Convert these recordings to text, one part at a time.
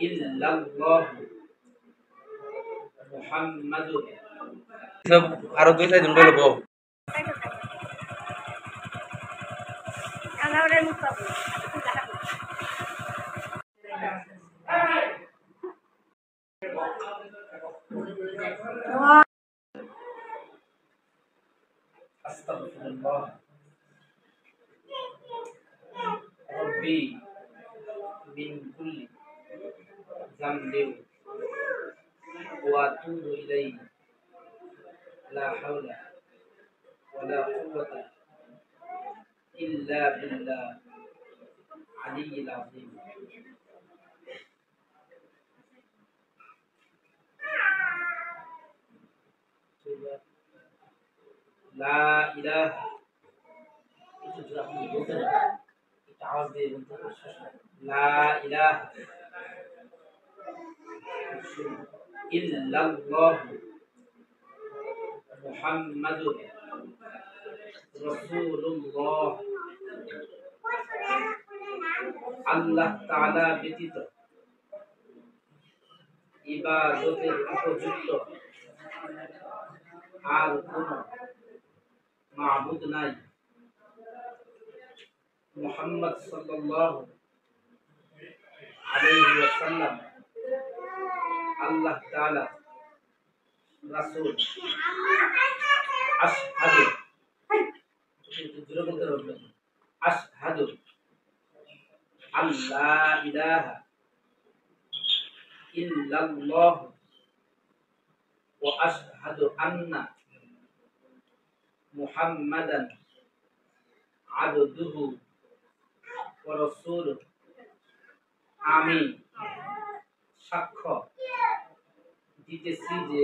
ইল্লাল্লাহ মুহাম্মাদুর সব আরো দুই চারজন বলবো আস্তাগফিরুল্লাহ রব্বি মিন কুল্লি যামবিন ওয়া আতুবু ইলাইহি লা হাওলা ওয়ালা কুওয়াতা ইল্লা বিল্লাহ আলিয়্যিল আযীম। লা ইলাহা লা ইলাহা ইল্লাল্লাহ মুহাম্মাদুর রাসূলুল্লাহ। আল্লাহ তাআলা ব্যতীত ইবাদতের উপযুক্ত আর কোনো মাবুদ নাই। মুহাম্মদ সাল্লাল্লাহু আলাইহি ওয়াসাল্লাম আল্লাহ তাআলা রাসূল। আশহাদু আশহাদু আল্লা ইলাহা ইল্লাল্লাহ ওয়া আশহাদু আন্না মুহাম্মাদান আবদুহু ওয়া রাসূলুহু। আমি সাক্ষ্য দিতেছি যে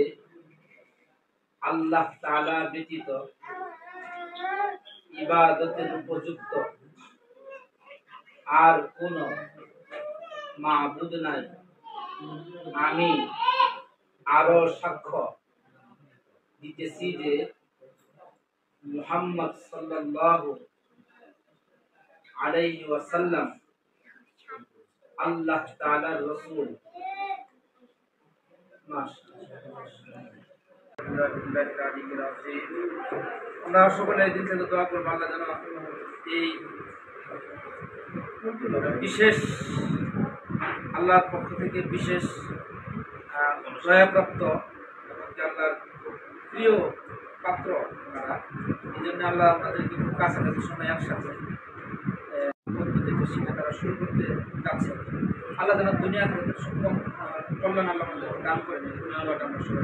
আল্লাহ তাআলা ব্যতীত ইবাদতের উপযুক্ত আর কোনো মাবুদ নাই। আমি আরো সাক্ষ্য দিতেছি যে মুহাম্মদ সাল্লাল্লাহু আলাইহি ওয়াসাল্লাম আল্লাহ তাআলার রাসূল। আমরা সকলে এই দিন থেকে দোয়া করব আল্লাহ যেন এই বিশেষ আল্লাহর পক্ষ থেকে বিশেষ দয়াপ্রাপ্ত আল্লাহর প্রিয় পাত্র তারা। এই জন্য আল্লাহ আমাদেরকে খুব কাছাকাছি সময় একসাথে শিক্ষা তারা শুরু করতে যাচ্ছে। আল্লাহ যেন দুনিয়া থেকে সক্ষম কল্যাণ আল্লাহ আমাদের দান করে নেই। আল্লাহটা আমরা সবাই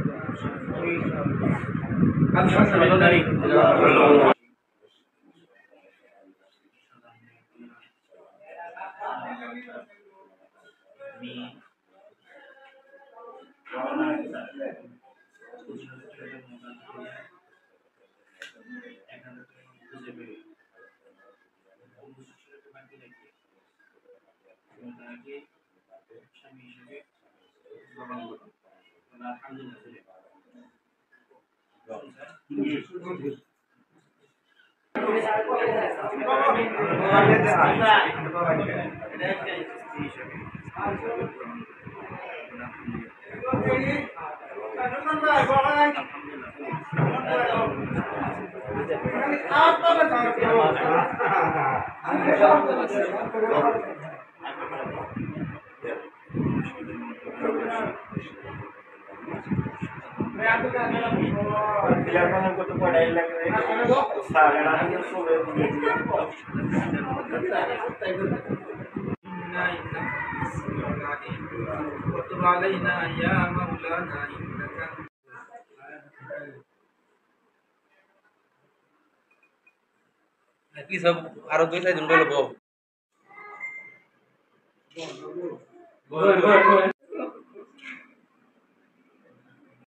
কি সব আরো দুই চারজন বলবো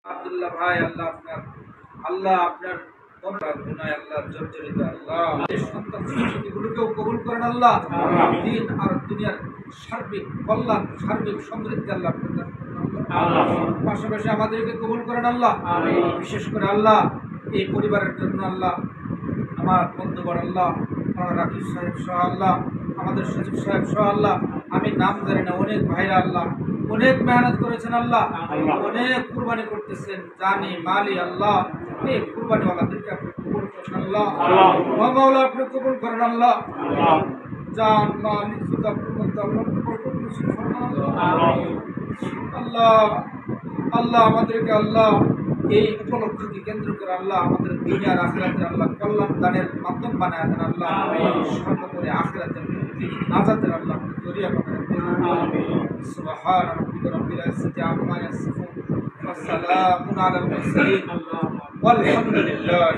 আব্দুল্লাহ ভাই। আল্লাহ আপনার গুনায় আল্লাহ জর্জরিত। আল্লাহ সন্তান সন্ততিগুলোকেও কবুল করেন আল্লাহ। দিন আর দুনিয়ার সার্বিক কল্যাণ সার্বিক সমৃদ্ধি আল্লাহ প্রদান করেন আল্লাহ। পাশাপাশি আমাদেরকে কবুল করেন আল্লাহ। বিশেষ করে আল্লাহ এই পরিবারের জন্য আল্লাহ আমার বন্ধুবর আল্লাহ রাকিব সাহেব সহ আল্লাহ আমাদের সচিব সাহেব সহ আল্লাহ আমি নাম জানি না, অনেক ভাইরা আল্লাহ অনেক মেহনত করেছেন আল্লাহ, অনেক কুরবানি করতেছেন জানি মালি আল্লাহ, এই কুরবানি ওয়ালাদেরকে আপনি কবুল করেন আল্লাহ, ও মাওলা আপনি কবুল করেন আল্লাহ, জান মাল ইজ্জত আপনার মধ্যে আল্লাহ বরকত নসিব করেন আল্লাহ। আল্লাহ আমাদেরকে আল্লাহ এই উপলক্ষকে কেন্দ্র করে আল্লাহ আমাদের দুনিয়ার আখিরাতের আল্লাহ কল্যাণ দানের মাধ্যম বানায় দেন আল্লাহ, সর্বোপরি আখিরাতের মুক্তি নাজাতের আল্লাহ জরিয়া বানায় দেন। সুবহান রাব্বিকা রাব্বিল ইজ্জাতি আম্মা ইয়াসিফুন ওয়া সালামুন আলাল মুরসালিন ওয়ালহামদুলিল্লাহ।